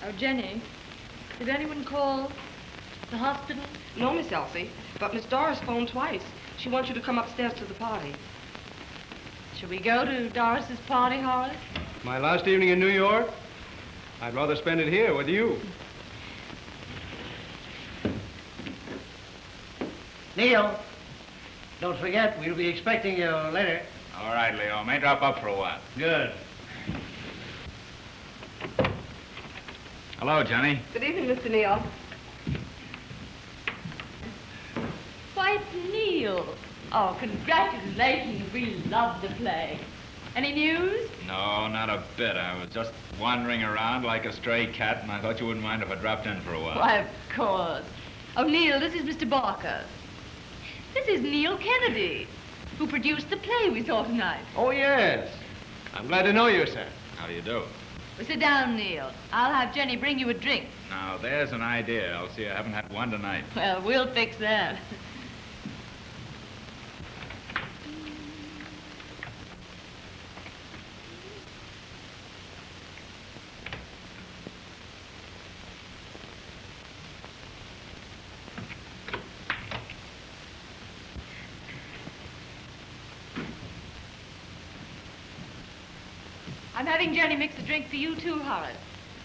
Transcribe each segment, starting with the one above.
Oh, Jenny, did anyone call the hospital? No, Miss Elsie, but Miss Doris phoned twice. She wants you to come upstairs to the party. Shall we go to Doris's party, Horace? My last evening in New York? I'd rather spend it here with you. Neil, don't forget, we'll be expecting you later. All right, Leo. May drop up for a while. Good. Hello, Jenny. Good evening, Mr. Neal. Why, it's Neil. Oh, congratulations. We love the play. Any news? No, not a bit. I was just wandering around like a stray cat, and I thought you wouldn't mind if I dropped in for a while. Why, of course. Oh, Neil, this is Mr. Barker. This is Neil Kennedy, who produced the play we saw tonight. Oh, yes. I'm glad to know you, sir. How do you do? Well, sit down, Neil. I'll have Jenny bring you a drink. Now, there's an idea, Elsie. I haven't had one tonight. Well, we'll fix that. I'm having Jenny mix a drink for you, too, Horace.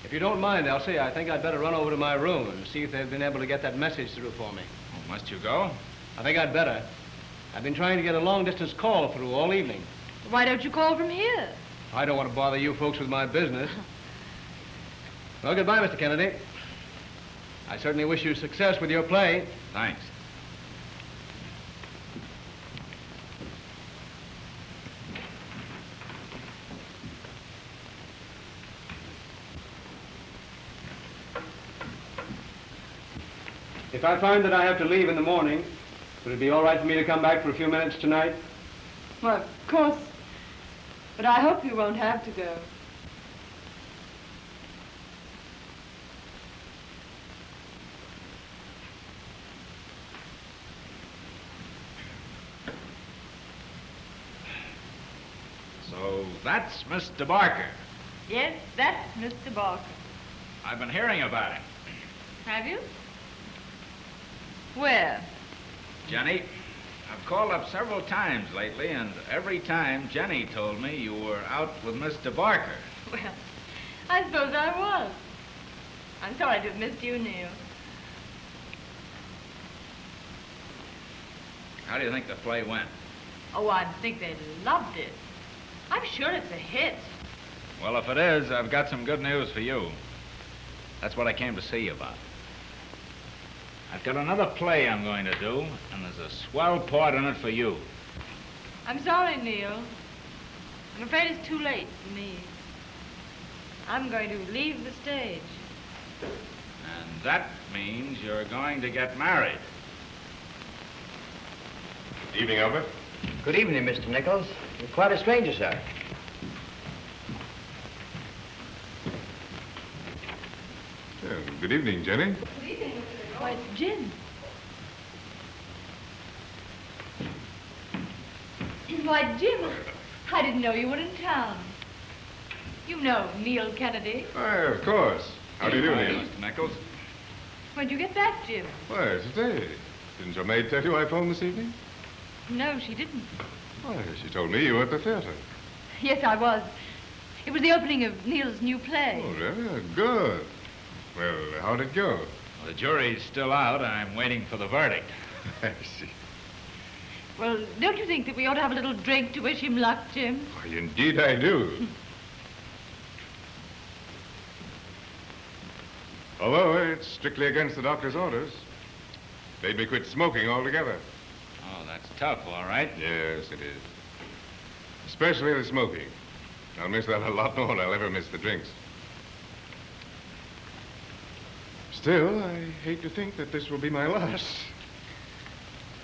If you don't mind, Elsie, I think I'd better run over to my room and see if they've been able to get that message through for me. Oh, must you go? I think I'd better. I've been trying to get a long-distance call through all evening. Why don't you call from here? I don't want to bother you folks with my business. Well, goodbye, Mr. Kennedy. I certainly wish you success with your play. Thanks. If I find that I have to leave in the morning, would it be all right for me to come back for a few minutes tonight? Well, of course. But I hope you won't have to go. So that's Mr. Barker. Yes, that's Mr. Barker. I've been hearing about him. Have you? Where? Jenny, I've called up several times lately, and every time Jenny told me you were out with Mr. Barker. Well, I suppose I was. I'm sorry to have missed you, Neil. How do you think the play went? Oh, I think they loved it. I'm sure it's a hit. Well, if it is, I've got some good news for you. That's what I came to see you about. I've got another play I'm going to do, and there's a swell part in it for you. I'm sorry, Neil. I'm afraid it's too late for me. I'm going to leave the stage. And that means you're going to get married. Evening, Albert. Good evening, Mr. Nichols. You're quite a stranger, sir. Good evening, Jenny. Good evening, Mr. Nichols. Why, it's Jim. Why, Jim, I didn't know you were in town. You know Neil Kennedy. Why, of course. How do you do, Hi, Neil? Mr. Nichols. When'd you get back, Jim? Why, today. Didn't your maid tell you I phoned this evening? No, she didn't. Why, she told me you were at the theater. Yes, I was. It was the opening of Neil's new play. Oh, really? Good. Well, how'd it go? The jury's still out, and I'm waiting for the verdict. I see. Well, don't you think that we ought to have a little drink to wish him luck, Jim? Why, indeed I do. Although it's strictly against the doctor's orders. Made me quit smoking altogether. Oh, that's tough, all right. Yes, it is. Especially the smoking. I'll miss that a lot more than I'll ever miss the drinks. Still, I hate to think that this will be my last.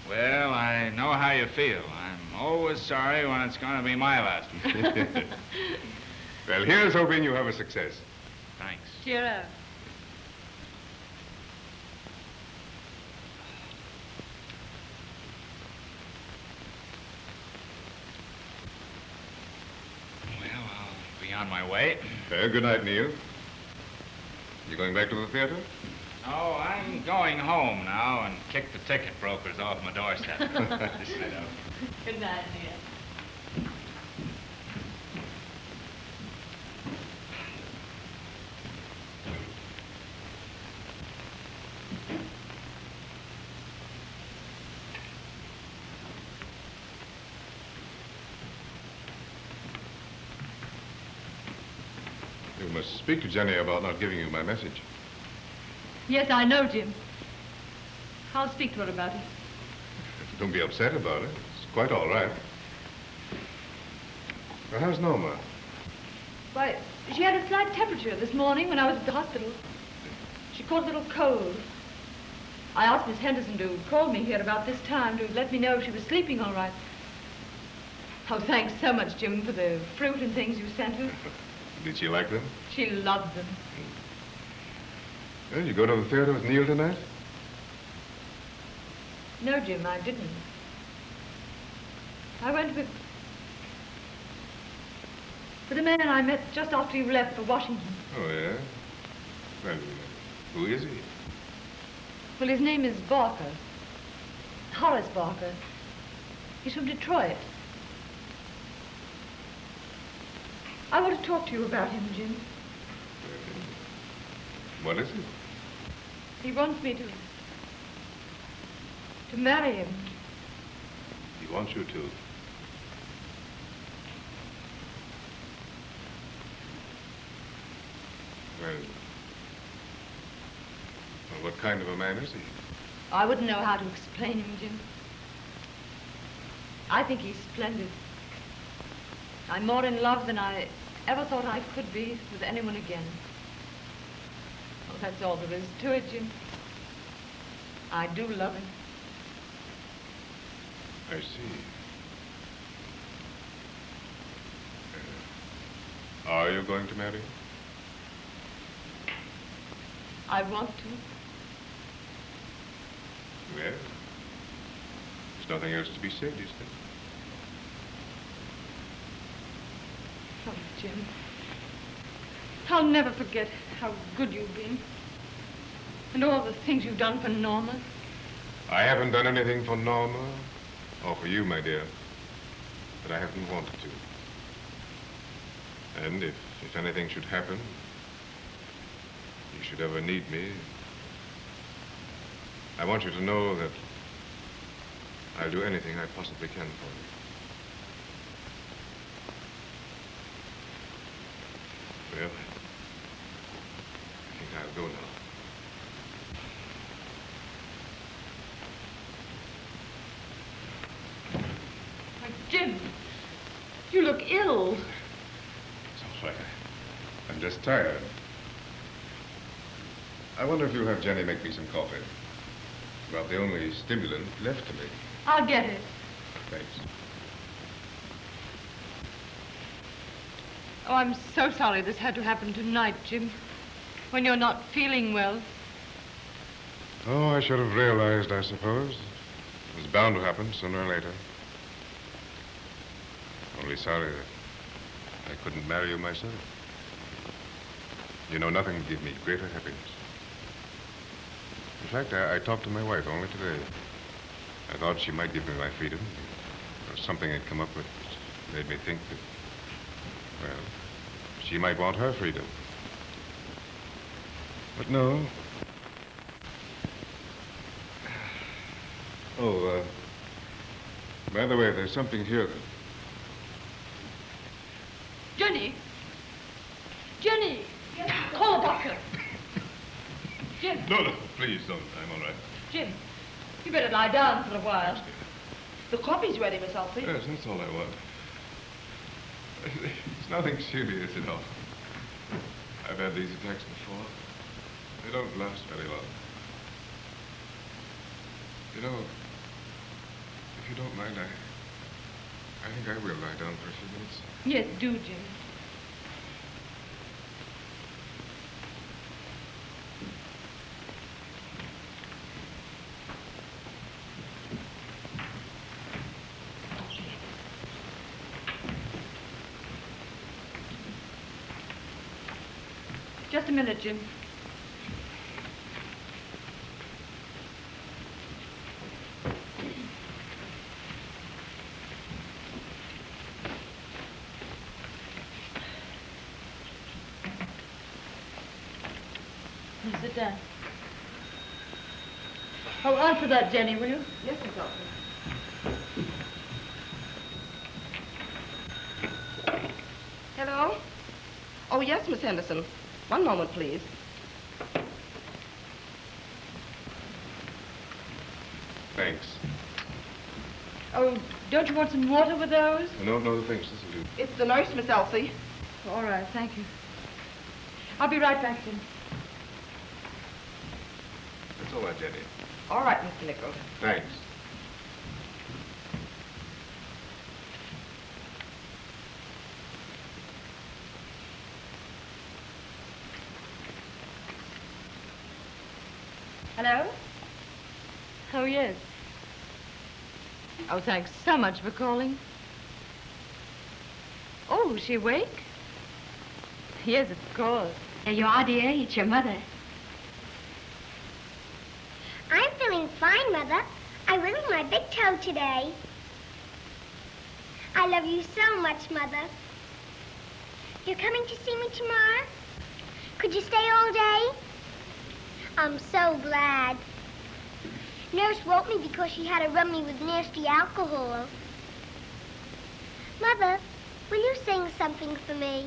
Well, I know how you feel. I'm always sorry when it's going to be my last one. Well, here's hoping you have a success. Thanks. Cheer up. Well, I'll be on my way. Good night, Neil. You going back to the theater? Oh, I'm going home now and kick the ticket brokers off my doorstep. I know. Good night, dear. You must speak to Jenny about not giving you my message. Yes, I know, Jim. I'll speak to her about it. Don't be upset about it. It's quite all right. Well, how's Norma? Why, she had a slight temperature this morning when I was at the hospital. She caught a little cold. I asked Miss Henderson to call me here about this time to let me know if she was sleeping all right. Oh, thanks so much, Jim, for the fruit and things you sent her. Did she like them? She loved them. Well, you go to the theater with Neil tonight? No, Jim, I didn't. I went with a man I met just after you left for Washington. Oh, yeah? Well, who is he? Well, his name is Barker. Horace Barker. He's from Detroit. I want to talk to you about him, Jim. What is it? He wants me to marry him. He wants you to. Well, what kind of a man is he? I wouldn't know how to explain him, Jim. I think he's splendid. I'm more in love than I ever thought I could be with anyone again. Well, that's all there is to it, Jim. I do love him. I see. Are you going to marry him? I want to. Well, there's nothing else to be said, is there? Oh, Jim. I'll never forget how good you've been. And all the things you've done for Norma. I haven't done anything for Norma or for you, my dear, but I haven't wanted to. And if anything should happen, you should ever need me, I want you to know that I'll do anything I possibly can for you. Well, I think I'll go now. Why, Jim, you look ill. It's all right. I'm just tired. I wonder if you'll have Jenny make me some coffee. About the only stimulant left to me. I'll get it. Thanks. Oh, I'm so sorry this had to happen tonight, Jim. When you're not feeling well. Oh, I should have realized, I suppose. It was bound to happen sooner or later. Only sorry that I couldn't marry you myself. You know, nothing would give me greater happiness. In fact, I talked to my wife only today. I thought she might give me my freedom. Or something had come up that made me think that, well, she might want her freedom. But no. Oh, by the way, there's something here that... Jenny! Jenny! Call a doctor. Jim, No, please don't. I'm all right. Jim, you better lie down for a while. The coffee's ready, Miss Elsie. Yes, that's all I want. It's nothing serious at all. I've had these attacks before. They don't last very long. You know, if you don't mind, I think I will lie down for a few minutes. Yes, do, Jim. Just a minute, Jim. You sit down. Oh, answer that, Jenny, will you? Yes, Miss Elsie. Hello? Oh, yes, Miss Henderson. One moment, please. Thanks. Oh, don't you want some water with those? No, thanks. This will do. It's the nurse, Miss Elsie. All right, thank you. I'll be right back, Jim. That's all right, Jenny. All right, Mr. Nichols. Thanks. Hello? Oh, yes. Oh, thanks so much for calling. Oh, is she awake? Yes, of course. There you are, dear. It's your mother. I'm feeling fine, Mother. I wiggled my big toe today. I love you so much, Mother. You're coming to see me tomorrow? Could you stay all day? I'm so glad. Nurse woke me because she had to rub me with nasty alcohol. Mother, will you sing something for me?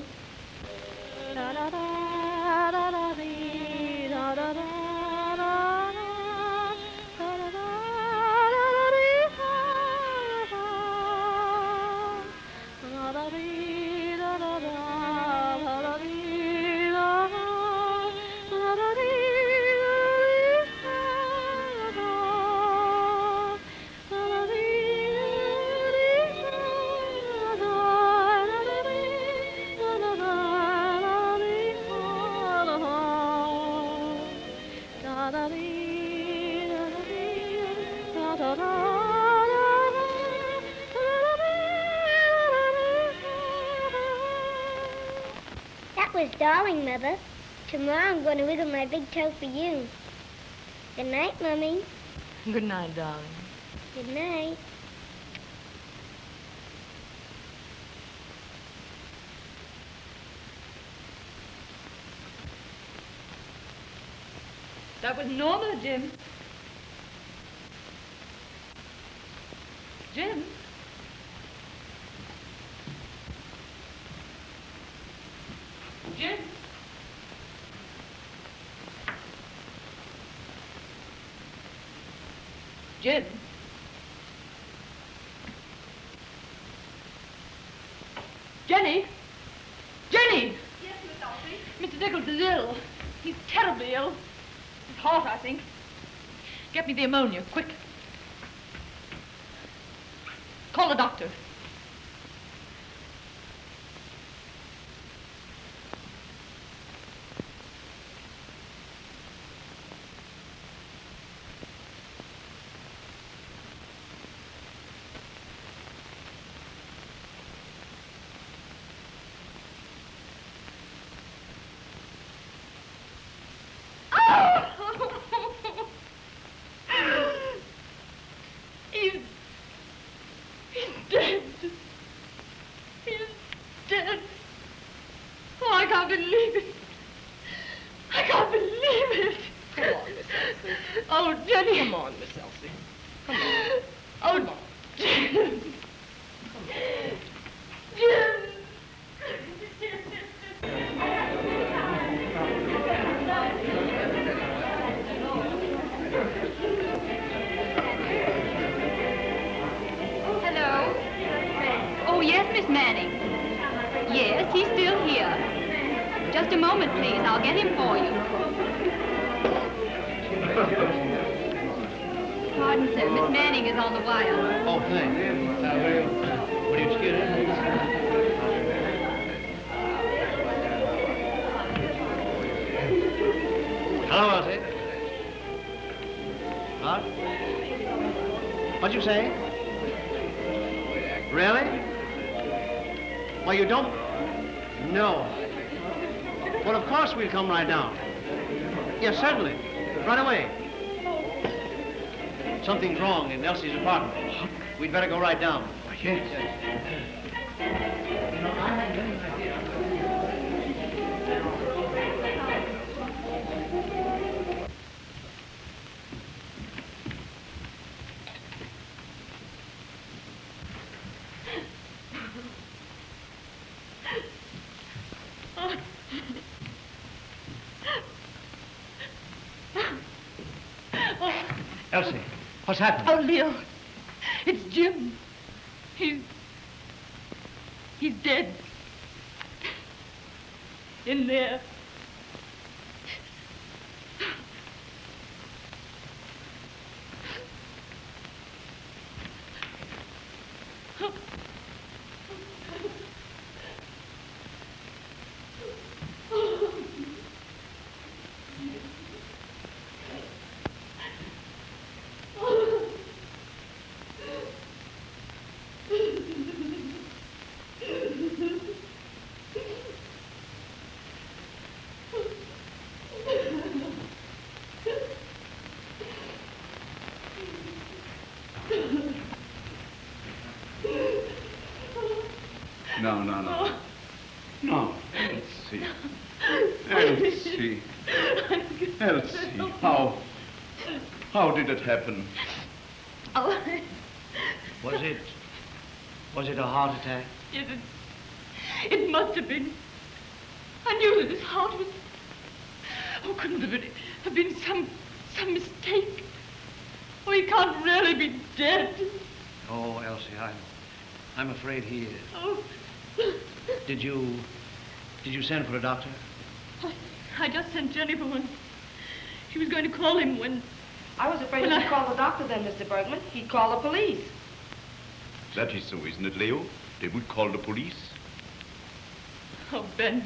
That was darling, Mother. Tomorrow I'm going to wiggle my big toe for you. Good night, Mummy. Good night, darling. Good night. That was Norma, Jim. Jim? Jim? Jim? Jenny? Jenny! Yes, Miss Elsie. Mr. Nichols is ill. He's terribly ill. His heart, I think. Get me the ammonia, quick. Call the doctor. on, Miss Elsie. Come on. Oh, Jim. Jim. Hello? Oh, yes, Miss Manning. Yes, he's still here. Just a moment, please. I'll get him for you. Pardon, sir. Miss Manning is on the wire. Oh, thanks. Would you excuse me? Hello, Elsie. What? What'd you say? Really? Well, you don't... No. Well, of course we'll come right down. Yes, certainly. Right away. Something's wrong in Elsie's apartment. We'd better go right down. Yes. Elsie, what's happened? Oh, Leo. It's Jim. He's dead. In there. No. No, Elsie. Elsie. Elsie, how did it happen? Oh, Was it a heart attack? yes, it must have been. I knew that his heart was... Oh, couldn't have been some mistake. Oh, he can't really be dead. Oh, Elsie, I'm afraid he is. Oh. Did you send for a doctor? I just sent Jennifer when she was going to call him when... I was afraid if you called the doctor then, Mr. Bergman, he'd call the police. That is so, isn't it, Leo? They would call the police. Oh, Ben.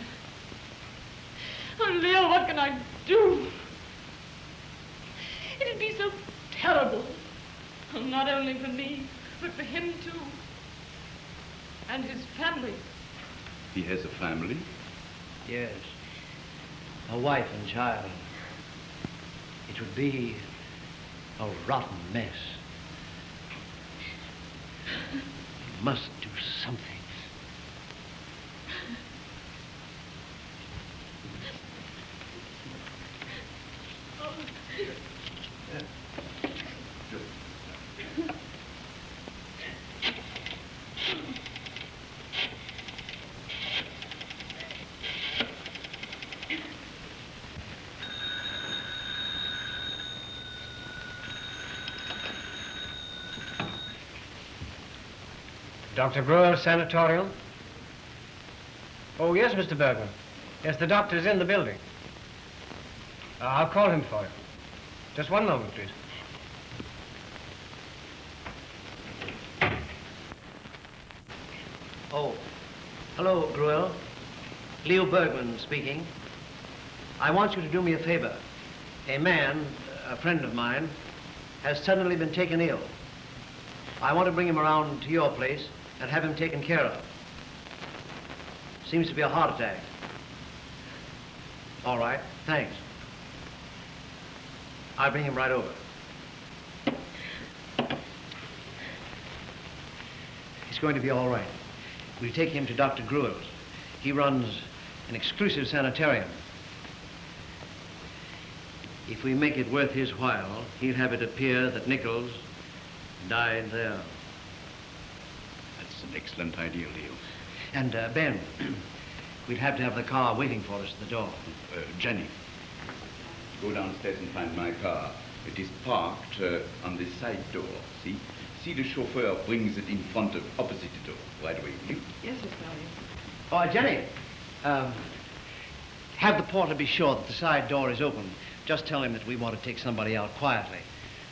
Oh, Leo, what can I do? It'd be so terrible. Oh, not only for me, but for him, too. And his family. He has a family? Yes. A wife and child. It would be a rotten mess. You must do something. Dr. Brewer's sanatorium? Oh, yes, Mr. Bergman. Yes, the doctor's in the building. I'll call him for you. Just one moment, please. Oh, hello, Gruel. Leo Bergman speaking. I want you to do me a favor. A man, a friend of mine, has suddenly been taken ill. I want to bring him around to your place and have him taken care of. Seems to be a heart attack. All right, thanks. I'll bring him right over. He's going to be all right. We'll take him to Dr. Gruel's. He runs an exclusive sanitarium. If we make it worth his while, he'll have it appear that Nichols died there. That's an excellent idea, Leo. And, Ben, we'll have to have the car waiting for us at the door. Jenny, go downstairs and find my car. It is parked on the side door, see? See the chauffeur brings it in front of opposite the door, right away. Yes, Miss Marion. Oh, Jenny, have the porter be sure that the side door is open. Just tell him that we want to take somebody out quietly.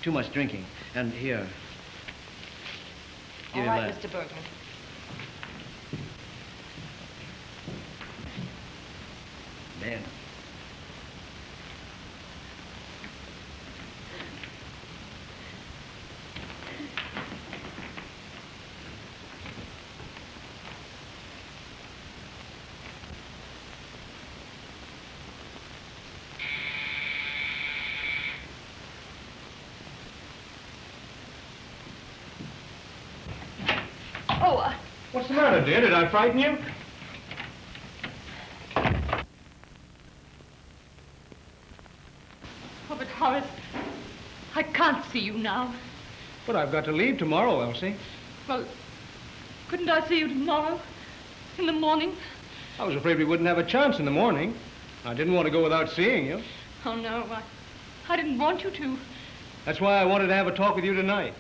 Too much drinking. And here. All Give him right, that. Mr. Bergman. Ben. Oh, What's the matter, dear? Did I frighten you? oh, but Horace, I can't see you now. But I've got to leave tomorrow, Elsie. Well, couldn't I see you tomorrow? In the morning? I was afraid we wouldn't have a chance in the morning. I didn't want to go without seeing you. Oh, no, I didn't want you to. That's why I wanted to have a talk with you tonight.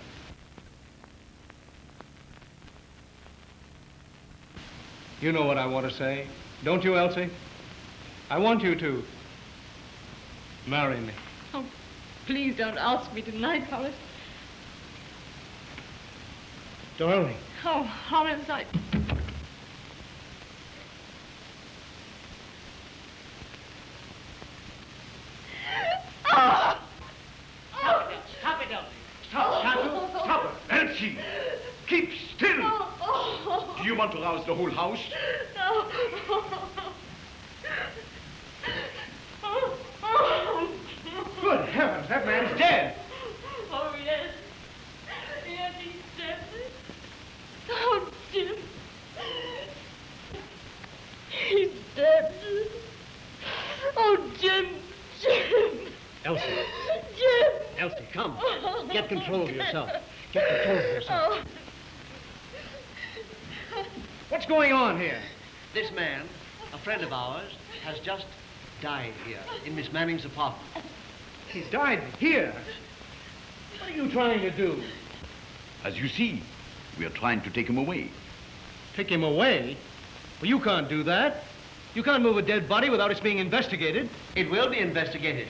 You know what I want to say, don't you, Elsie? I want you to marry me. Oh, please don't ask me tonight, Horace. Darling. Oh, Horace, I... Oh! Stop it! Stop it, Elsie! Stop! Can't you? Stop it! Elsie, keep still! Oh! Do you want to rouse the whole house? No! Good heavens, that man's dead. Oh, yes. Yes, he's dead. Oh, Jim. He's dead. Oh, Jim. Jim. Elsie. Jim. Elsie, come. Get control of yourself. Get control of yourself. What's going on here? This man, a friend of ours, has just died here in Miss Manning's apartment. He died here. What are you trying to do? As you see, we are trying to take him away. Take him away? Well, you can't do that. You can't move a dead body without its being investigated. It will be investigated.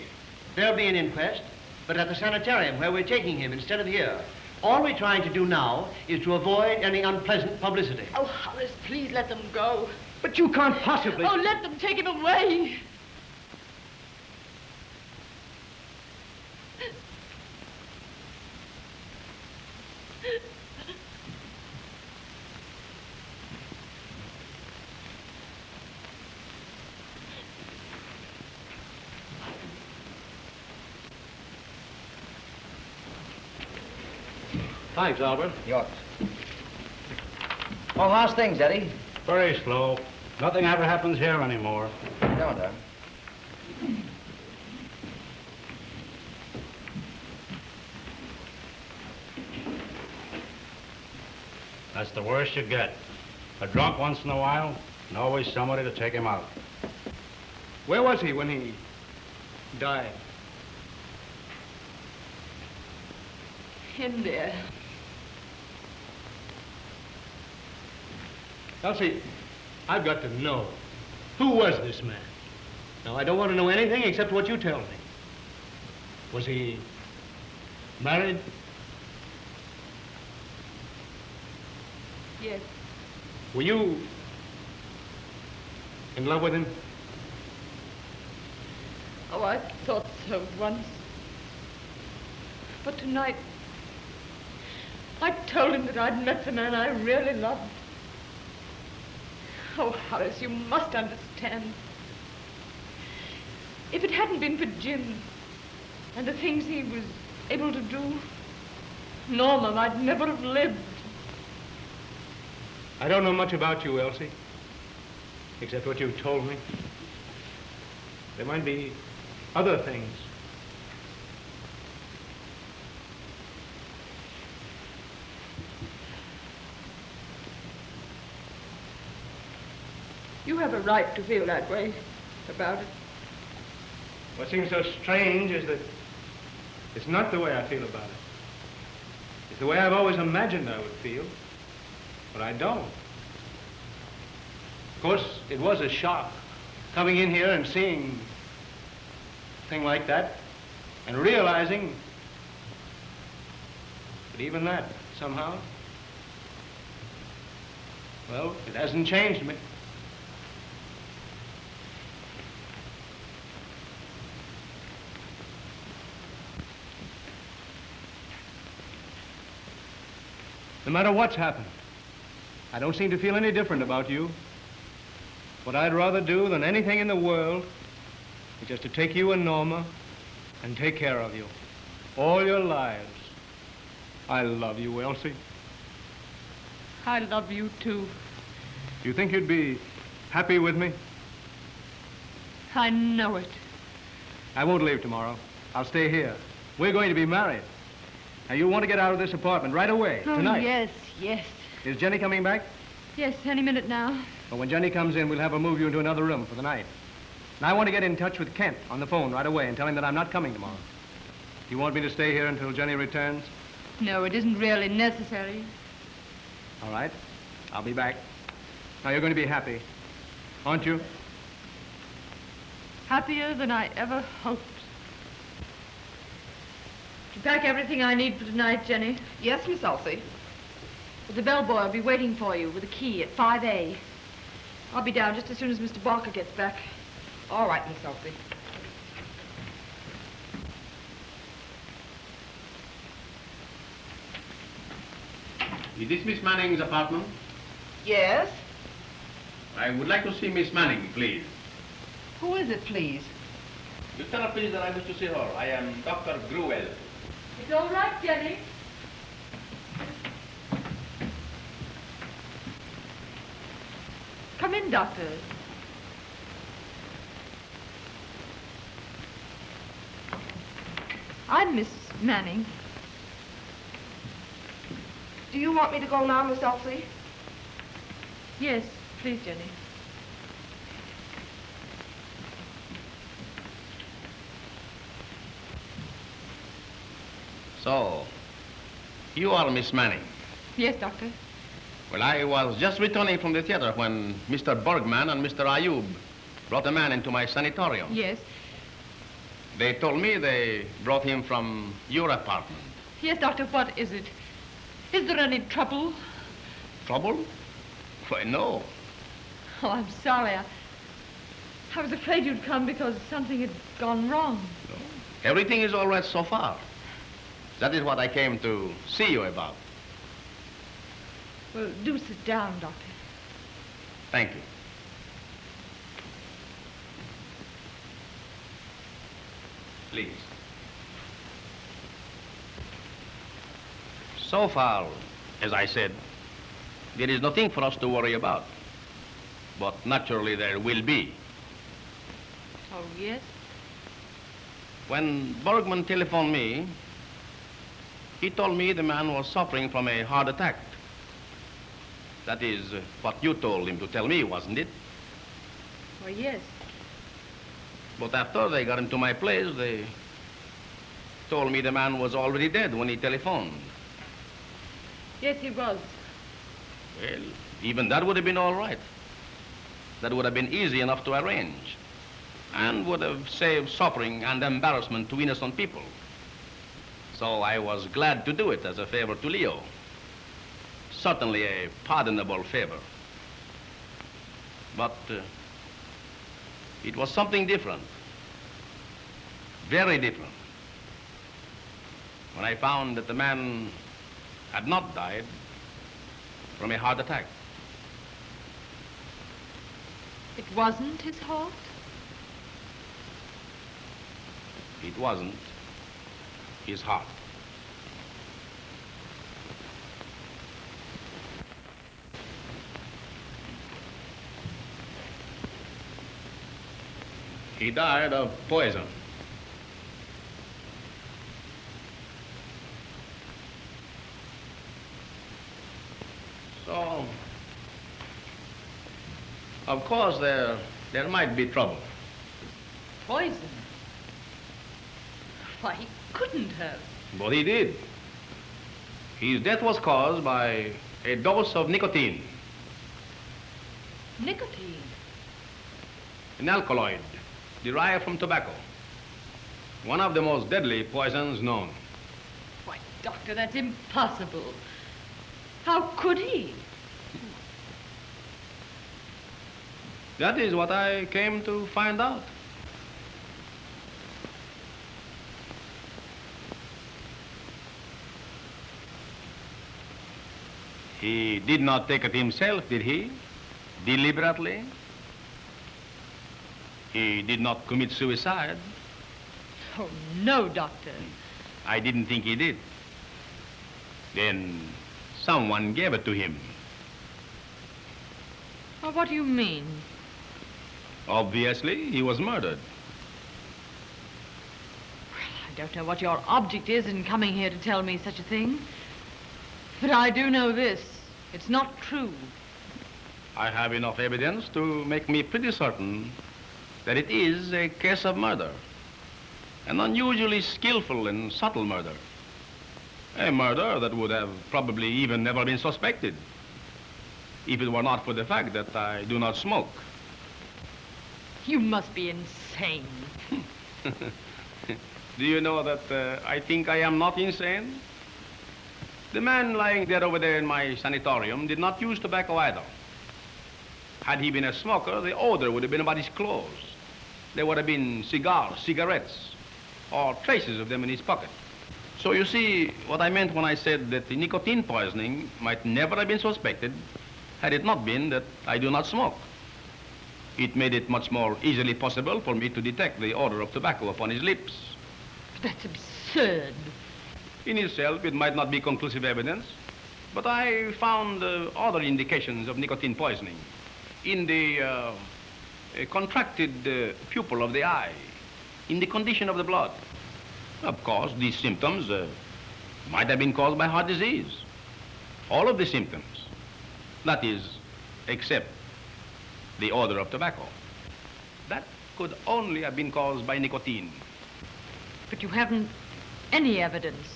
There'll be an inquest, but at the sanitarium where we're taking him instead of here. All we're trying to do now is to avoid any unpleasant publicity. Oh, Horace, please let them go. But you can't possibly... Oh, let them take him away. Thanks, Albert. Yours. Oh, how's things, Eddie? Very slow. Nothing ever happens here anymore. Don't I? That's the worst you get. A drunk once in a while, and always somebody to take him out. Where was he when he died? In there. Elsie, I've got to know. Who was this man? Now, I don't want to know anything except what you tell me. Was he married? Yes. Were you in love with him? Oh, I thought so once. But tonight, I told him that I'd met the man I really loved. Oh, Horace, you must understand. If it hadn't been for Jim and the things he was able to do, Norma might never have lived. I don't know much about you, Elsie, except what you've told me. There might be other things You have a right to feel that way about it. What seems so strange is that it's not the way I feel about it. It's the way I've always imagined I would feel, but I don't. Of course, it was a shock, coming in here and seeing a thing like that, and realizing that even that, somehow, well, it hasn't changed me. No matter what's happened, I don't seem to feel any different about you. What I'd rather do than anything in the world is just to take you and Norma and take care of you all your lives. I love you, Elsie. I love you, too. You think you'd be happy with me? I know it. I won't leave tomorrow. I'll stay here. We're going to be married. Now, you want to get out of this apartment right away, tonight. Yes, yes. Is Jenny coming back? Yes, any minute now. Well, when Jenny comes in, we'll have her move you into another room for the night. And I want to get in touch with Kent on the phone right away and tell him that I'm not coming tomorrow. You want me to stay here until Jenny returns? No, it isn't really necessary. All right. I'll be back. Now, you're going to be happy, aren't you? Happier than I ever hoped. To pack everything I need for tonight, Jenny. Yes, Miss Elsie. The bellboy will be waiting for you with a key at 5A. I'll be down just as soon as Mr. Barker gets back. All right, Miss Elsie. Is this Miss Manning's apartment? Yes? I would like to see Miss Manning, please. Who is it, please? You tell her, please, that I wish to see her. I am Dr. Gruel. It's all right, Jenny. Come in, Doctor. I'm Miss Manning. Do you want me to go now, Miss Elsie? Yes, please, Jenny. So, you are Miss Manning. Yes, Doctor. Well, I was just returning from the theater when Mr. Bergman and Mr. Ayub brought a man into my sanatorium. Yes. They told me they brought him from your apartment. Yes, Doctor, what is it? Is there any trouble? Trouble? Why, no. Oh, I'm sorry. I was afraid you'd come because something had gone wrong. No. Everything is all right so far. That is what I came to see you about. Well, do sit down, Doctor. Thank you. Please. So far, as I said, there is nothing for us to worry about. But naturally there will be. Oh, yes? When Bergman telephoned me, he told me the man was suffering from a heart attack. That is what you told him to tell me, wasn't it? Oh, yes. But after they got him to my place, they told me the man was already dead when he telephoned. Yes, he was. Well, even that would have been all right. That would have been easy enough to arrange and would have saved suffering and embarrassment to innocent people. So I was glad to do it as a favor to Leo. Certainly a pardonable favor. But it was something different. Very different. When I found that the man had not died from a heart attack. It wasn't his heart? It wasn't his heart. He died of poison. So, Of course, there might be trouble. Poison? Why, he couldn't have. But he did. His death was caused by a dose of nicotine, Nicotine? an alkaloid derived from tobacco. One of the most deadly poisons known. Why, Doctor, that's impossible. How could he? That is what I came to find out. He did not take it himself, did he? Deliberately? He did not commit suicide. Oh, no, Doctor. I didn't think he did. Then someone gave it to him. Oh, what do you mean? Obviously, he was murdered. I don't know what your object is in coming here to tell me such a thing. But I do know this. It's not true. I have enough evidence to make me pretty certain that it is a case of murder. An unusually skillful and subtle murder. A murder that would have probably even never been suspected if it were not for the fact that I do not smoke. You must be insane. Do you know that I think I am not insane? The man lying dead over there in my sanatorium did not use tobacco either. Had he been a smoker, the odor would have been about his clothes. There would have been cigars, cigarettes, or traces of them in his pocket. So you see what I meant when I said that the nicotine poisoning might never have been suspected had it not been that I do not smoke. It made it much more easily possible for me to detect the odor of tobacco upon his lips. But that's absurd. In itself, it might not be conclusive evidence, but I found other indications of nicotine poisoning in the contracted pupil of the eye, in the condition of the blood. Of course, these symptoms might have been caused by heart disease. All of the symptoms. That is, except the odor of tobacco. That could only have been caused by nicotine. But you haven't any evidence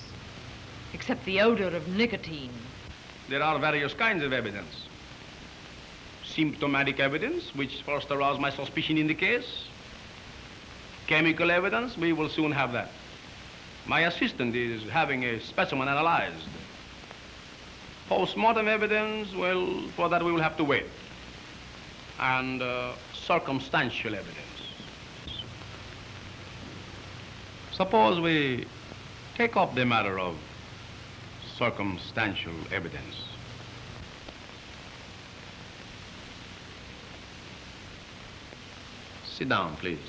except the odor of nicotine. There are various kinds of evidence. Symptomatic evidence, which first aroused my suspicion in the case. Chemical evidence, we will soon have that. My assistant is having a specimen analyzed. Post-mortem evidence, well, for that we will have to wait. And circumstantial evidence. Suppose we take up the matter of circumstantial evidence. Sit down, please.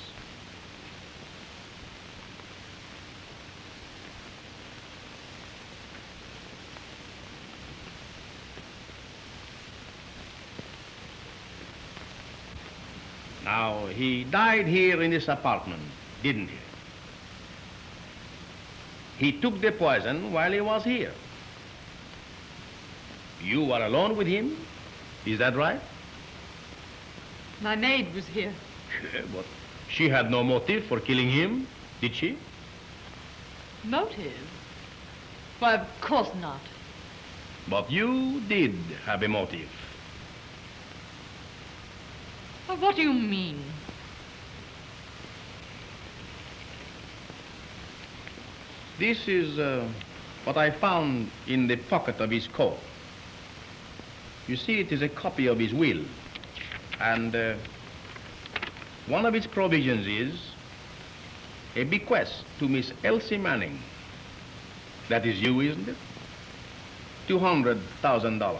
Now, he died here in this apartment, didn't he? He took the poison while he was here. You were alone with him, is that right? My maid was here. But she had no motive for killing him, did she? Motive? Why, of course not. But you did have a motive. Well, what do you mean? This is what I found in the pocket of his coat. You see, it is a copy of his will. And one of its provisions is a bequest to Miss Elsie Manning. That is you, isn't it? $200,000.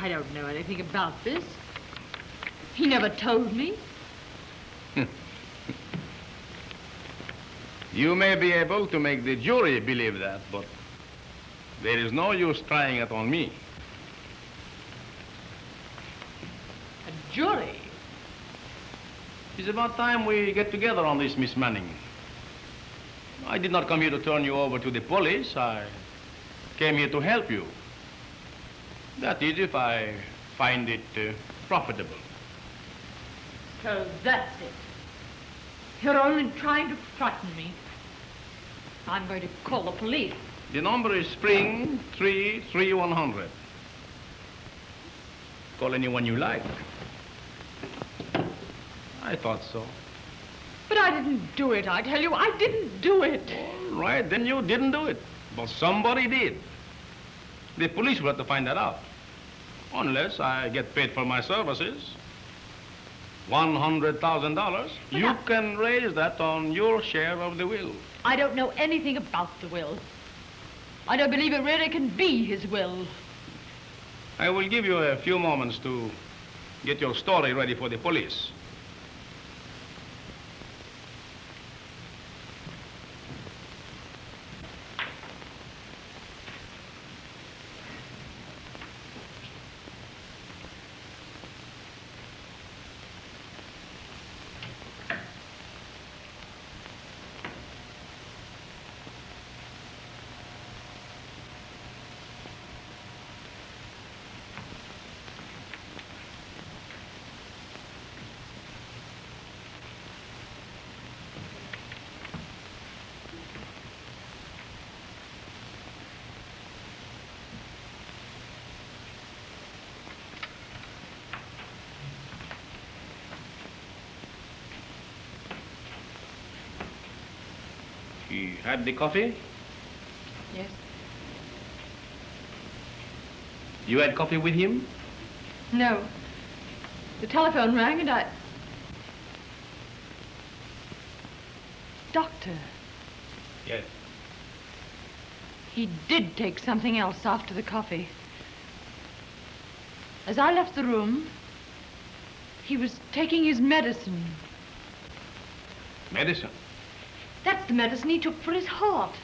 I don't know anything about this. He never told me. You may be able to make the jury believe that, but there is no use trying it on me. A jury? It's about time we get together on this, Miss Manning. I did not come here to turn you over to the police. I came here to help you. That is, if I find it profitable. So that's it. You're only trying to frighten me. I'm going to call the police. The number is Spring 33100. Call anyone you like. I thought so. But I didn't do it, I tell you. I didn't do it. All right, then you didn't do it. But somebody did. The police will have to find that out. Unless I get paid for my services. $100,000. You can raise that on your share of the will. I don't know anything about the will. I don't believe it really can be his will. I will give you a few moments to get your story ready for the police. He had the coffee? Yes. You had coffee with him? No. The telephone rang and I... Doctor, Yes. he did take something else after the coffee. As I left the room, he was taking his medicine. Medicine? That's the medicine he took for his heart.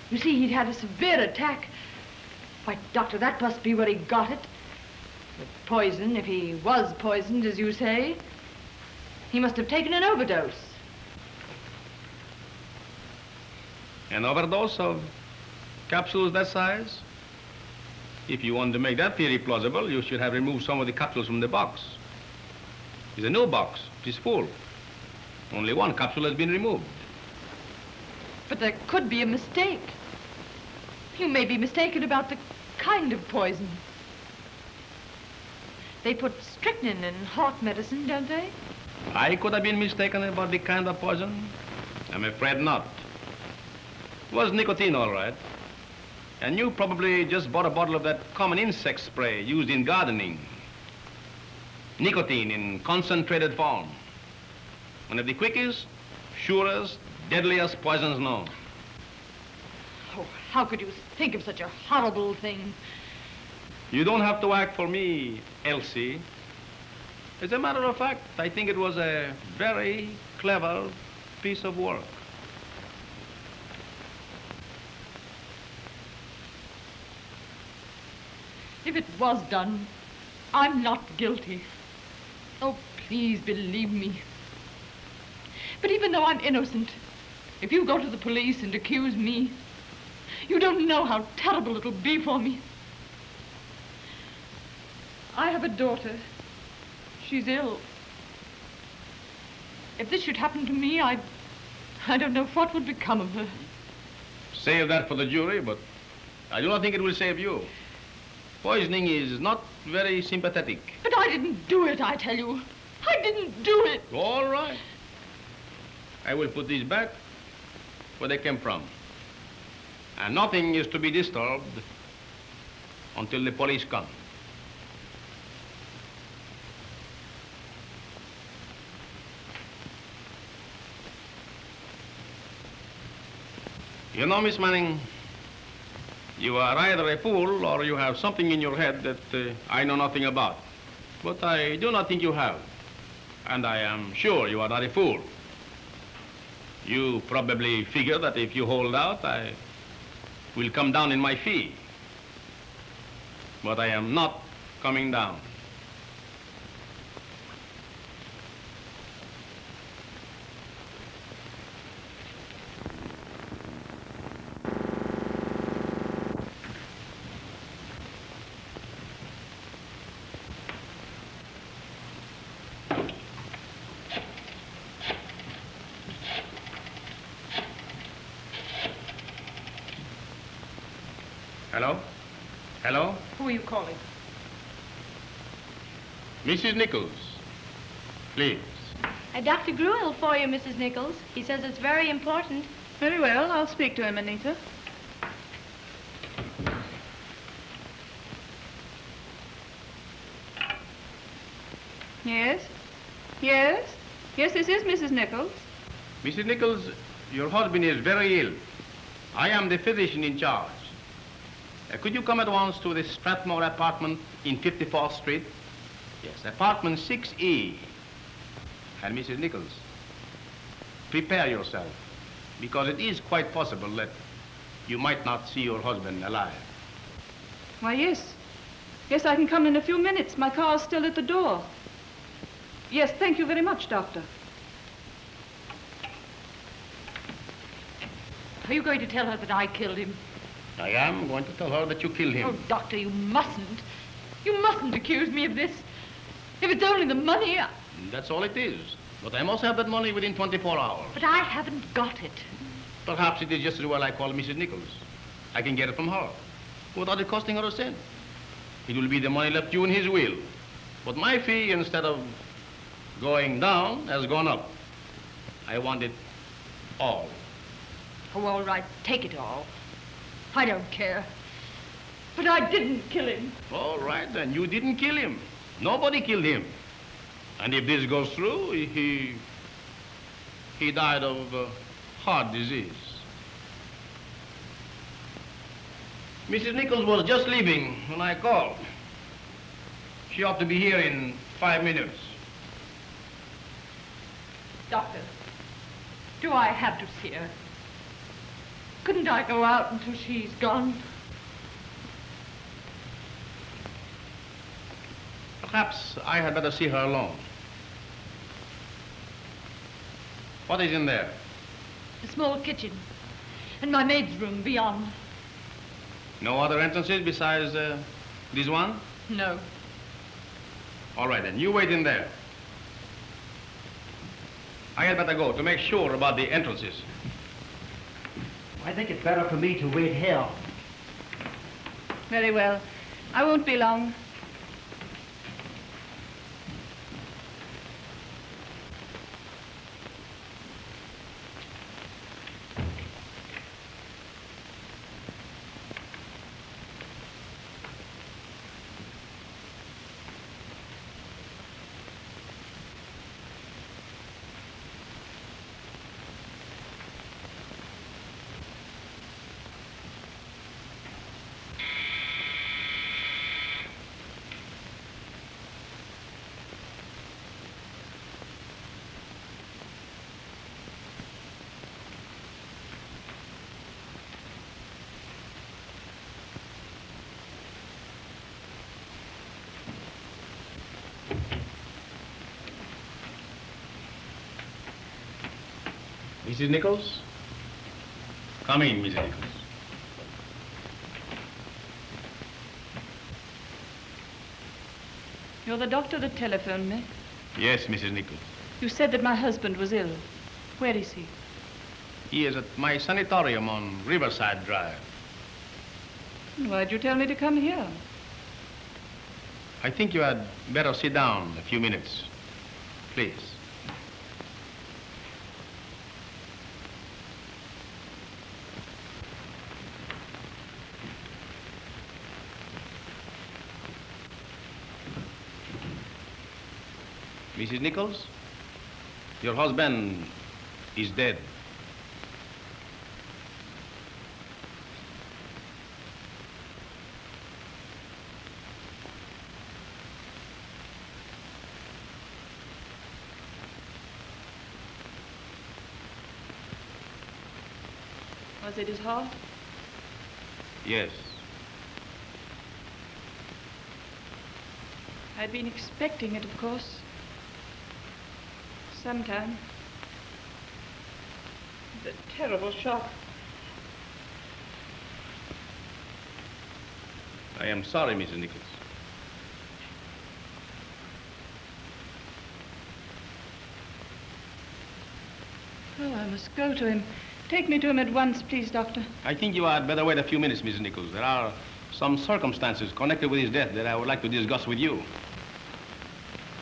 You see, he'd had a severe attack. Why, Doctor, that must be where he got it. The poison, if he was poisoned, as you say. He must have taken an overdose. An overdose of capsules that size? If you want to make that theory plausible, you should have removed some of the capsules from the box. It's a new box. It's full. Only one capsule has been removed. But there could be a mistake. You may be mistaken about the kind of poison. They put strychnine in heart medicine, don't they? I could have been mistaken about the kind of poison. I'm afraid not. It was nicotine, all right. And you probably just bought a bottle of that common insect spray used in gardening. Nicotine in concentrated form. One of the quickest, surest, deadliest poisons known. Oh, how could you think of such a horrible thing? You don't have to act for me, Elsie. As a matter of fact, I think it was a very clever piece of work. If it was done, I'm not guilty. Oh, please believe me. But even though I'm innocent, if you go to the police and accuse me, you don't know how terrible it'll be for me. I have a daughter. She's ill. If this should happen to me, I don't know what would become of her. Save that for the jury, but I do not think it will save you. Poisoning is not very sympathetic. But I didn't do it, I tell you. I didn't do it. All right. I will put these back where they came from. And nothing is to be disturbed until the police come. You know, Miss Manning, you are either a fool or you have something in your head that I know nothing about. But I do not think you have. And I am sure you are not a fool. You probably figure that if you hold out, I will come down in my fee. But I am not coming down. Hello? Hello? Who are you calling? Mrs. Nichols. Please. Dr. Gruel for you, Mrs. Nichols. He says it's very important. Very well. I'll speak to him, Anita. Yes? Yes? Yes, this is Mrs. Nichols. Mrs. Nichols, your husband is very ill. I am the physician in charge. Could you come at once to the Strathmore apartment in 54th Street? Yes, apartment 6E. And Mrs. Nichols, prepare yourself, because it is quite possible that you might not see your husband alive. Why, yes. Yes, I can come in a few minutes. My car's still at the door. Yes, thank you very much, Doctor. Are you going to tell her that I killed him? I am going to tell her that you killed him. Oh, Doctor, you mustn't. You mustn't accuse me of this. If it's only the money, That's all it is. But I must have that money within 24 hours. But I haven't got it. Perhaps it is just as well I call Mrs. Nichols. I can get it from her, without it costing her a cent. It will be the money left you in his will. But my fee, instead of going down, has gone up. I want it all. Oh, all right, take it all. I don't care. But I didn't kill him. All right, then. You didn't kill him. Nobody killed him. And if this goes through, he died of heart disease. Mrs. Nichols was just leaving when I called. She ought to be here in 5 minutes. Doctor, do I have to see her? Couldn't I go out until she's gone? Perhaps I had better see her alone. What is in there? A small kitchen. And my maid's room beyond. No other entrances besides this one? No. All right, then. You wait in there. I had better go to make sure about the entrances. I think it's better for me to wait here. Very well. I won't be long. Mrs. Nichols? Come in, Mrs. Nichols. You're the doctor that telephoned me. Yes, Mrs. Nichols. You said that my husband was ill. Where is he? He is at my sanatorium on Riverside Drive. Why'd you tell me to come here? I think you had better sit down a few minutes. Please. Mrs. Nichols, your husband is dead. Was it his heart? Yes. I'd been expecting it, of course. Sometime. It's a terrible shock. I am sorry, Mrs. Nichols. Oh, I must go to him. Take me to him at once, please, Doctor. I think you had better wait a few minutes, Mrs. Nichols. There are some circumstances connected with his death that I would like to discuss with you.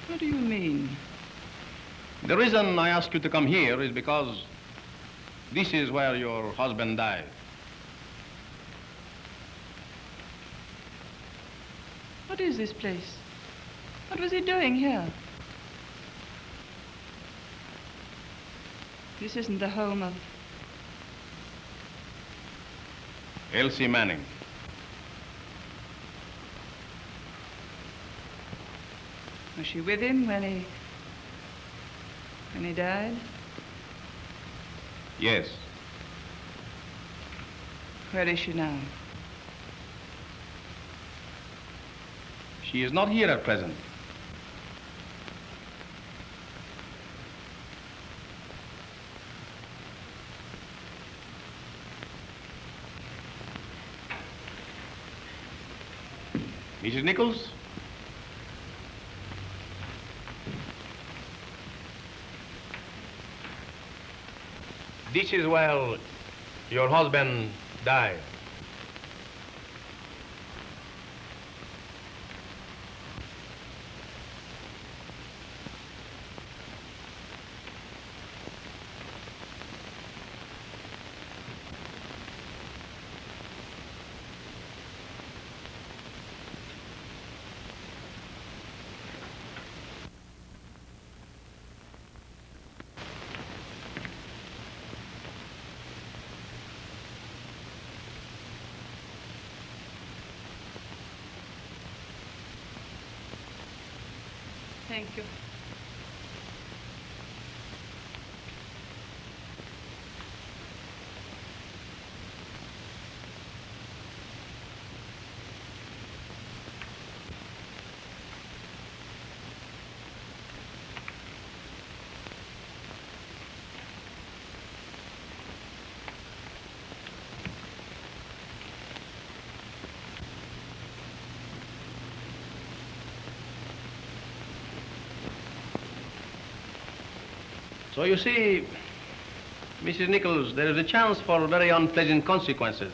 What do you mean? The reason I asked you to come here is because this is where your husband died. What is this place? What was he doing here? This isn't the home of... Elsie Manning. Was she with him when he died? Yes. Where is she now? She is not here at present. Mrs. Nichols? This is where your husband died. Thank you. So you see, Mrs. Nichols, there is a chance for very unpleasant consequences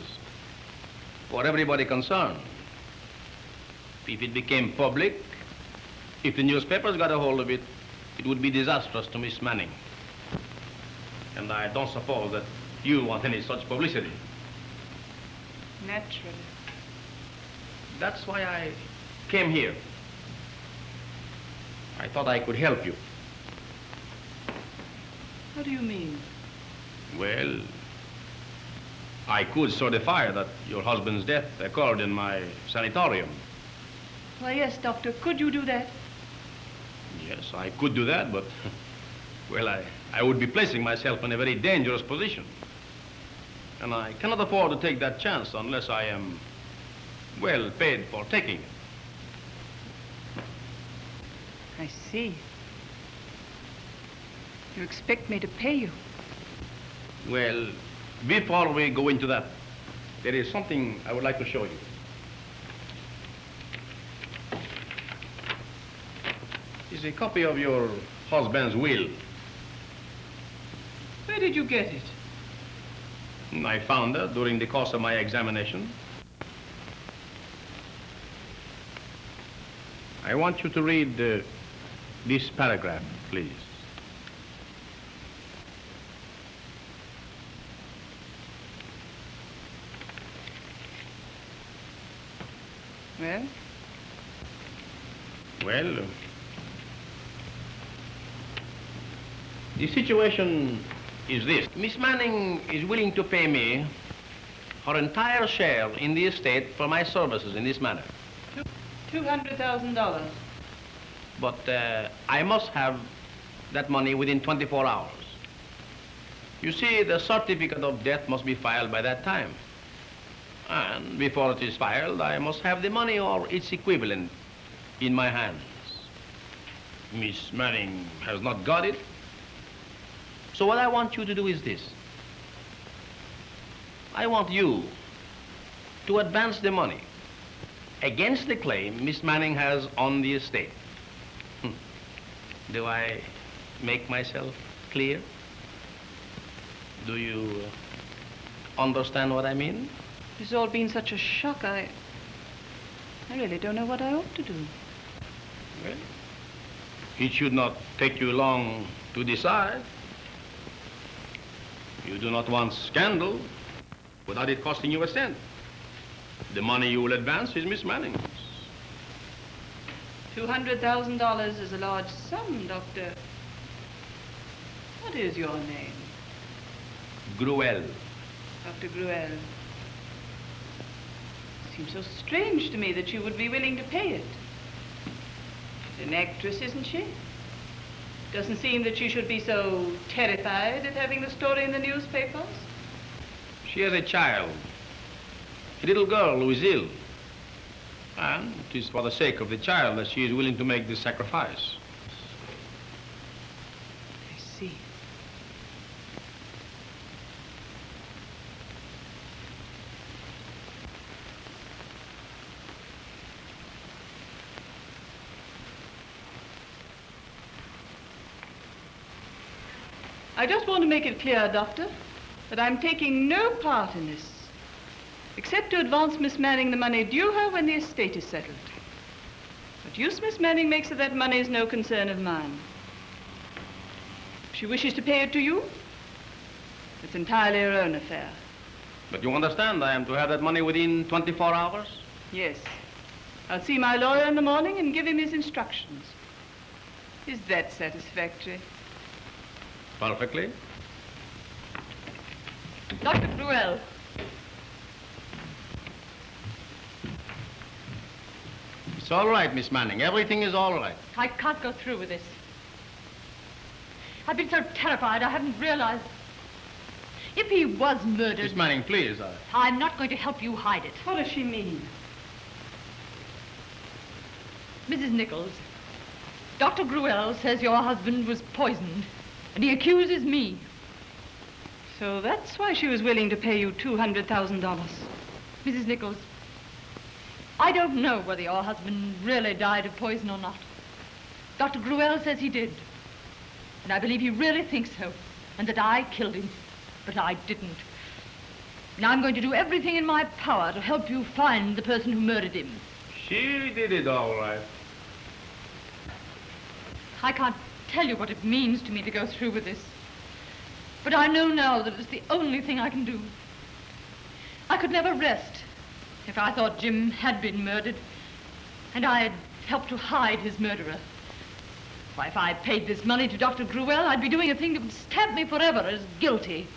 for everybody concerned. If it became public, if the newspapers got a hold of it, it would be disastrous to Miss Manning. And I don't suppose that you want any such publicity. Naturally. That's why I came here. I thought I could help you. What do you mean? Well, I could certify that your husband's death occurred in my sanatorium. Why, yes, Doctor. Could you do that? Yes, I could do that, but, well, I would be placing myself in a very dangerous position. And I cannot afford to take that chance unless I am well paid for taking it. I see. You expect me to pay you? Well, before we go into that, there is something I would like to show you. It's a copy of your husband's will. Where did you get it? I found it during the course of my examination. I want you to read this paragraph, please. Well? Well, the situation is this. Miss Manning is willing to pay me her entire share in the estate for my services in this matter. $200,000. But I must have that money within 24 hours. You see, the certificate of death must be filed by that time. And before it is filed, I must have the money or its equivalent in my hands. Miss Manning has not got it. So what I want you to do is this. I want you to advance the money against the claim Miss Manning has on the estate. Do I make myself clear? Do you understand what I mean? It's all been such a shock, I really don't know what I ought to do. Well, it should not take you long to decide. You do not want scandal without it costing you a cent. The money you will advance is Miss Manning's. $200,000 is a large sum, Doctor. What is your name? Gruel. Dr. Gruel. Seems so strange to me that you would be willing to pay it. She's an actress, isn't she? Doesn't seem that she should be so terrified at having the story in the newspapers. She has a child, a little girl who is ill. And it is for the sake of the child that she is willing to make this sacrifice. I see. I just want to make it clear, Doctor, that I'm taking no part in this, except to advance Miss Manning the money due her when the estate is settled. What use Miss Manning makes of that money is no concern of mine. If she wishes to pay it to you, it's entirely her own affair. But you understand, I am to have that money within 24 hours? Yes. I'll see my lawyer in the morning and give him his instructions. Is that satisfactory? Perfectly. Dr. Gruel. It's all right, Miss Manning. Everything is all right. I can't go through with this. I've been so terrified I haven't realized. If he was murdered... Miss Manning, please. I'm not going to help you hide it. What does she mean? Mrs. Nichols, Dr. Gruel says your husband was poisoned, and he accuses me. So that's why she was willing to pay you $200,000. Mrs. Nichols, I don't know whether your husband really died of poison or not. Dr. Gruel says he did. And I believe he really thinks so, and that I killed him. But I didn't. Now I'm going to do everything in my power to help you find the person who murdered him. She did it all right. I can't tell you what it means to me to go through with this. But I know now that it's the only thing I can do. I could never rest if I thought Jim had been murdered, and I had helped to hide his murderer. Why, if I paid this money to Dr. Gruel, I'd be doing a thing that would stamp me forever as guilty.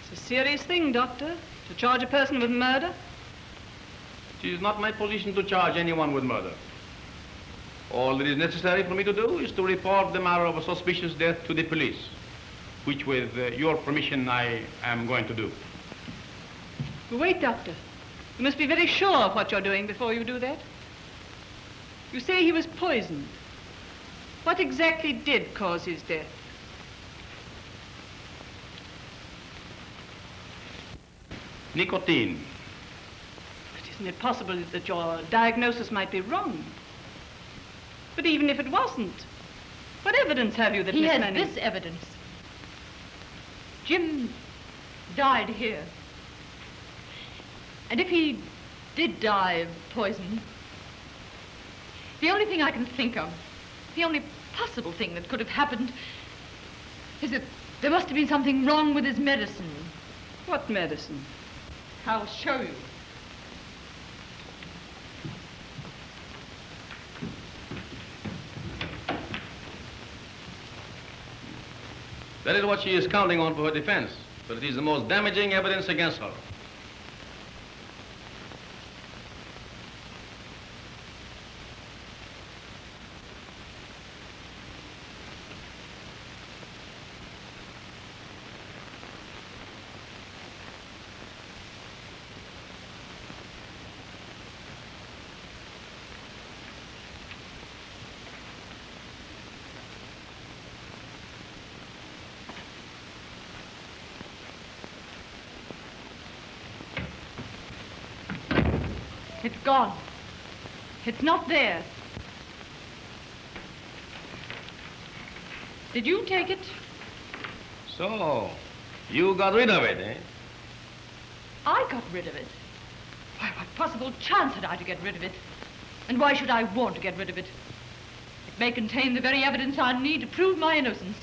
It's a serious thing, Doctor, to charge a person with murder. It is not my position to charge anyone with murder. All that is necessary for me to do is to report the matter of a suspicious death to the police, which, with your permission, I am going to do. Wait, Doctor. You must be very sure of what you're doing before you do that. You say he was poisoned. What exactly did cause his death? Nicotine. But isn't it possible that your diagnosis might be wrong? But even if it wasn't, what evidence have you that He Miss has Manning... this evidence. Jim died here. And if he did die of poison, the only thing I can think of, the only possible thing that could have happened, is that there must have been something wrong with his medicine. What medicine? I'll show you. That is what she is counting on for her defense, but it is the most damaging evidence against her. It's gone. It's not there. Did you take it? So, You got rid of it, eh? I got rid of it. Why, what possible chance had I to get rid of it? And why should I want to get rid of it? It may contain the very evidence I need to prove my innocence.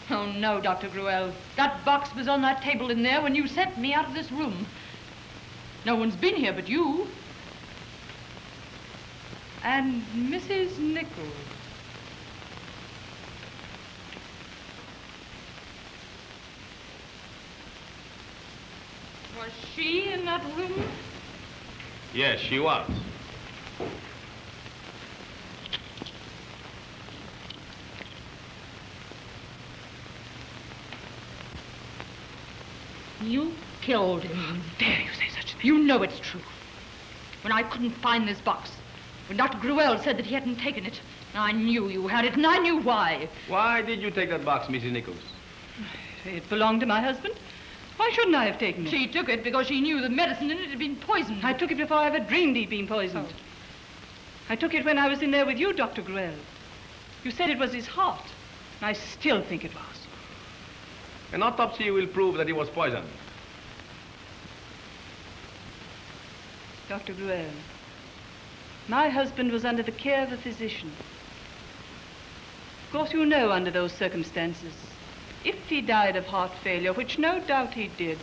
Oh, no, Dr. Gruelle. That box was on that table in there when you sent me out of this room. No one's been here but you. And Mrs. Nichols. Was she in that room? Yes, she was. You killed him. How dare you say such a thing? You know it's true. When I couldn't find this box, when Dr. Gruelle said that he hadn't taken it, I knew you had it, and I knew why. Why did you take that box, Mrs. Nichols? It belonged to my husband. Why shouldn't I have taken it? She took it because she knew the medicine in it had been poisoned. I took it before I ever dreamed he'd been poisoned. Oh. I took it when I was in there with you, Dr. Gruelle. You said it was his heart. I still think it was. An autopsy will prove that he was poisoned. Dr. Gruelle, my husband was under the care of a physician. Of course, you know under those circumstances, if he died of heart failure, which no doubt he did,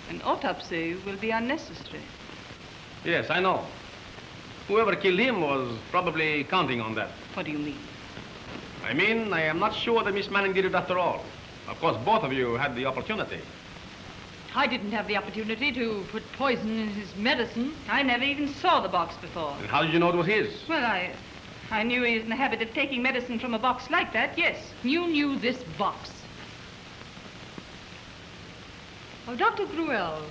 an autopsy will be unnecessary. Yes, I know. Whoever killed him was probably counting on that. What do you mean? I mean, I am not sure that Miss Manning did it after all. Of course, both of you had the opportunity. I didn't have the opportunity to put poison in his medicine. I never even saw the box before. And how did you know it was his? Well, I knew he was in the habit of taking medicine from a box like that, yes. You knew this box. Oh, Dr. Gruelle,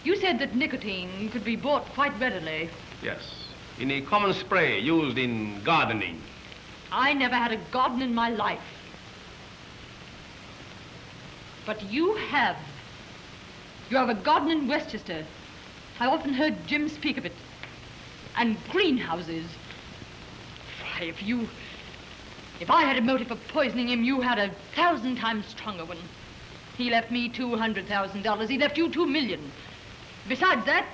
you said that nicotine could be bought quite readily. Yes, in a common spray used in gardening. I never had a garden in my life. But you have. You have a garden in Westchester. I often heard Jim speak of it. And greenhouses. Why, if I had a motive for poisoning him, you had 1,000 times stronger one. He left me $200,000. He left you $2 million. Besides that,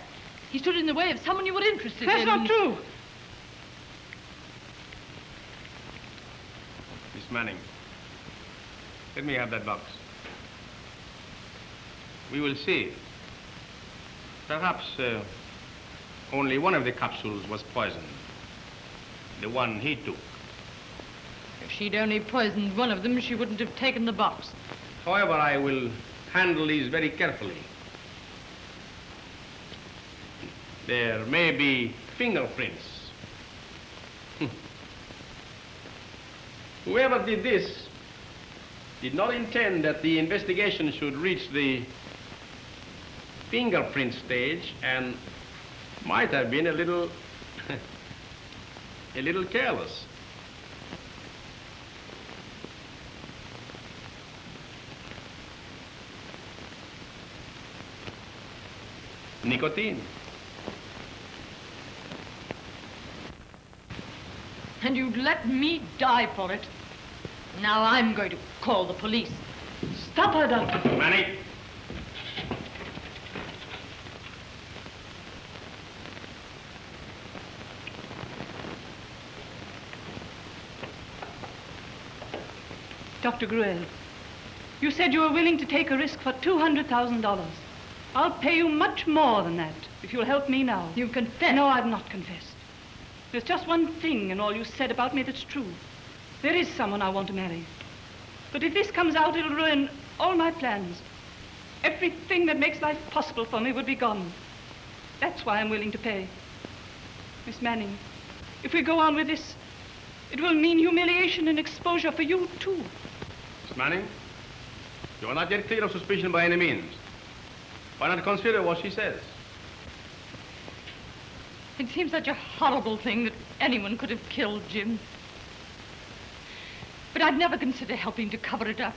he stood in the way of someone you were interested in. That's not true. Miss Manning, let me have that box. We will see. Perhaps only one of the capsules was poisoned. The one he took. If she'd only poisoned one of them, she wouldn't have taken the box. However, I will handle these very carefully. There may be fingerprints. Whoever did this did not intend that the investigation should reach the fingerprint stage and might have been a little careless. Nicotine. And you'd let me die for it. Now I'm going to call the police. Stop her, Doctor. Manning. Dr. Gruelle, you said you were willing to take a risk for $200,000. I'll pay you much more than that if you'll help me now. You confess? No, I've not confessed. There's just one thing in all you said about me that's true. There is someone I want to marry. But if this comes out, it'll ruin all my plans. Everything that makes life possible for me would be gone. That's why I'm willing to pay. Miss Manning, if we go on with this, it will mean humiliation and exposure for you, too. Miss Manning, you are not yet clear of suspicion by any means. Why not consider what she says? It seems such a horrible thing that anyone could have killed Jim. But I'd never consider helping to cover it up,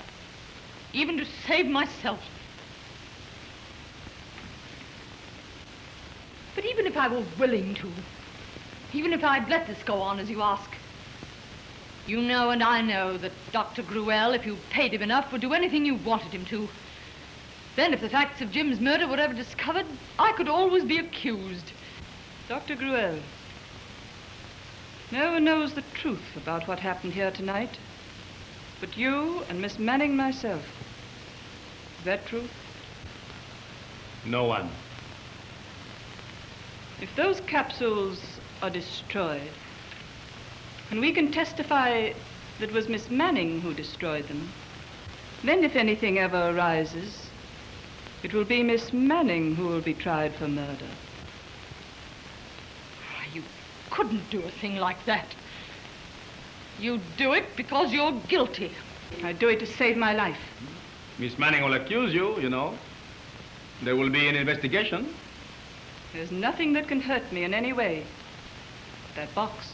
even to save myself. But even if I were willing to, even if I'd let this go on as you ask, You know and I know that Dr. Gruelle, if you paid him enough, would do anything you wanted him to. Then if the facts of Jim's murder were ever discovered, I could always be accused. Dr. Gruelle, no one knows the truth about what happened here tonight, but you and Miss Manning myself. Is that true? No one. If those capsules are destroyed, and we can testify that it was Miss Manning who destroyed them, then if anything ever arises, it will be Miss Manning who will be tried for murder. You couldn't do a thing like that. You do it because you're guilty. I do it to save my life. Miss Manning will accuse you, you know. There will be an investigation. There's nothing that can hurt me in any way. That box.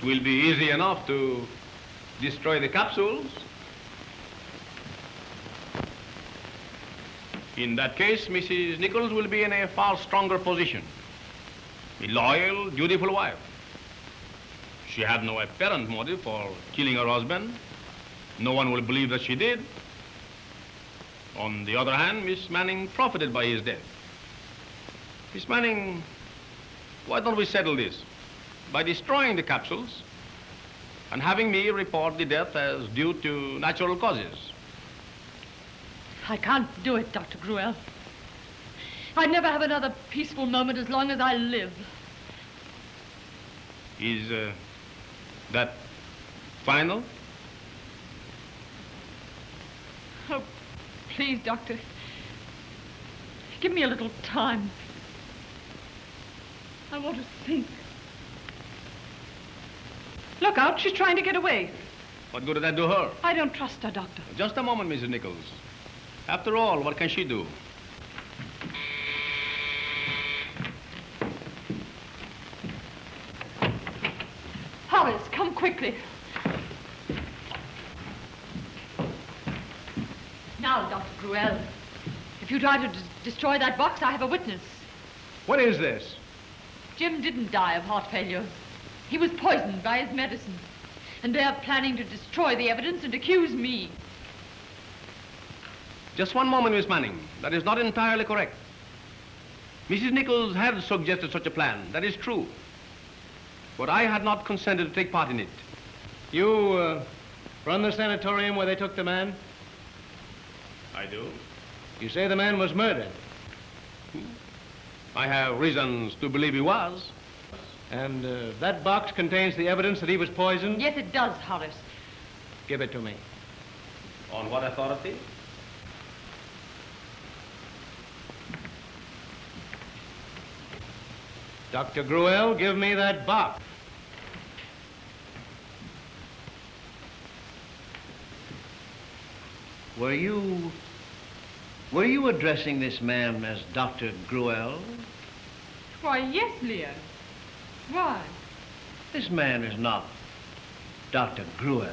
It will be easy enough to destroy the capsules. In that case, Mrs. Nichols will be in a far stronger position. A loyal, dutiful wife. She had no apparent motive for killing her husband. No one will believe that she did. On the other hand, Miss Manning profited by his death. Miss Manning, why don't we settle this by destroying the capsules and having me report the death as due to natural causes? I can't do it, Dr. Gruelle. I'd never have another peaceful moment as long as I live. Is that final? Oh, please, Doctor. Give me a little time. I want to think. Look out, she's trying to get away. What good did that do her? I don't trust her, Doctor. Just a moment, Mrs. Nichols. After all, what can she do? Horace, come quickly. Now, Dr. Gruelle, if you try to destroy that box, I have a witness. What is this? Jim didn't die of heart failure. He was poisoned by his medicine. And they're planning to destroy the evidence and accuse me. Just one moment, Miss Manning. That is not entirely correct. Mrs. Nichols had suggested such a plan. That is true. But I had not consented to take part in it. You run the sanatorium where they took the man? I do. You say the man was murdered? I have reasons to believe he was. And that box contains the evidence that he was poisoned? Yes, it does, Horace. Give it to me. On what authority? Dr. Gruelle, give me that box. Were you addressing this man as Dr. Gruelle? Why, yes, Leo. Why? This man is not Dr. Gruelle.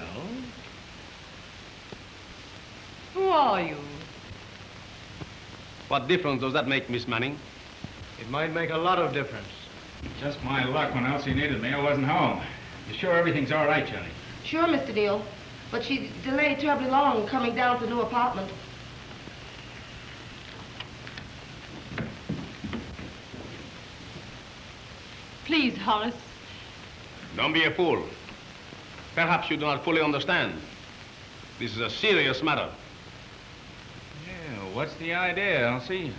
Who are you? What difference does that make, Miss Manning? It might make a lot of difference. Just my luck. When Elsie needed me, I wasn't home. You sure everything's all right, Jenny? Sure, Mr. Deal. But she delayed terribly long coming down to the new apartment. Please, Horace. Don't be a fool. Perhaps you do not fully understand. This is a serious matter. Yeah, what's the idea, Elsie?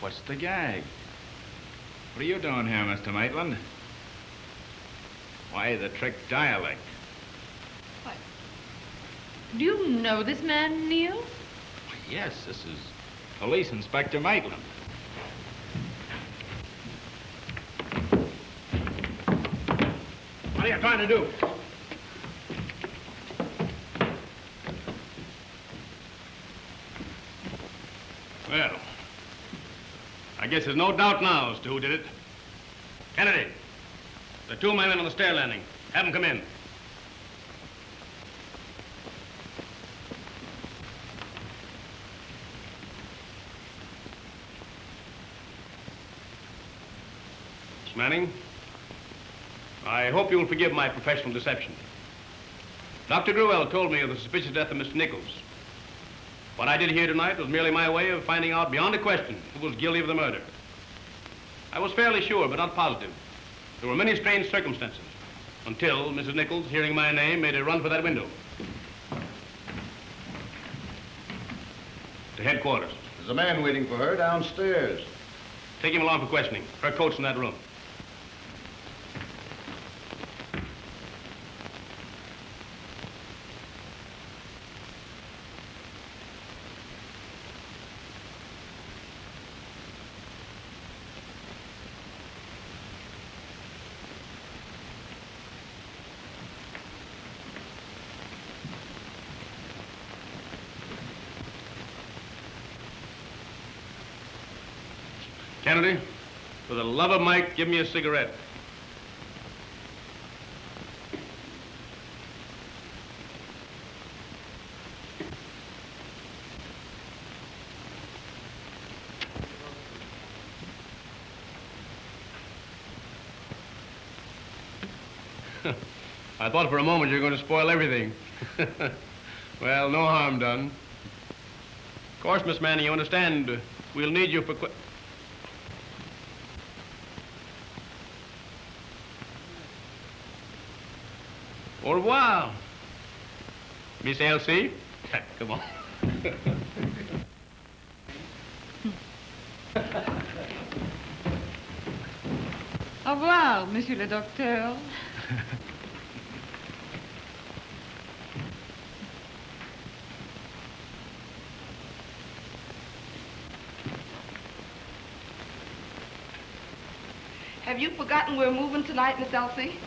What's the gag? What are you doing here, Mr. Maitland? Why, the trick dialect. Do you know this man, Neil? Yes, this is Police Inspector Maitland. What are you trying to do? Well, I guess there's no doubt now as to who did it. Kennedy, the two men on the stair landing. Have them come in. Miss Manning, I hope you'll forgive my professional deception. Dr. Gruel told me of the suspicious death of Mr. Nichols. What I did here tonight was merely my way of finding out beyond a question who was guilty of the murder. I was fairly sure, but not positive. There were many strange circumstances until Mrs. Nichols, hearing my name, made a run for that window. To headquarters. There's a man waiting for her downstairs. Take him along for questioning. Her coat's in that room. Kennedy, for the love of Mike, give me a cigarette. I thought for a moment you were going to spoil everything. Well, no harm done. Of course, Miss Manning, you understand, we'll need you for... Au revoir, Miss Elsie. Come on. Au revoir, Monsieur le Docteur. Have you forgotten we're moving tonight, Miss Elsie?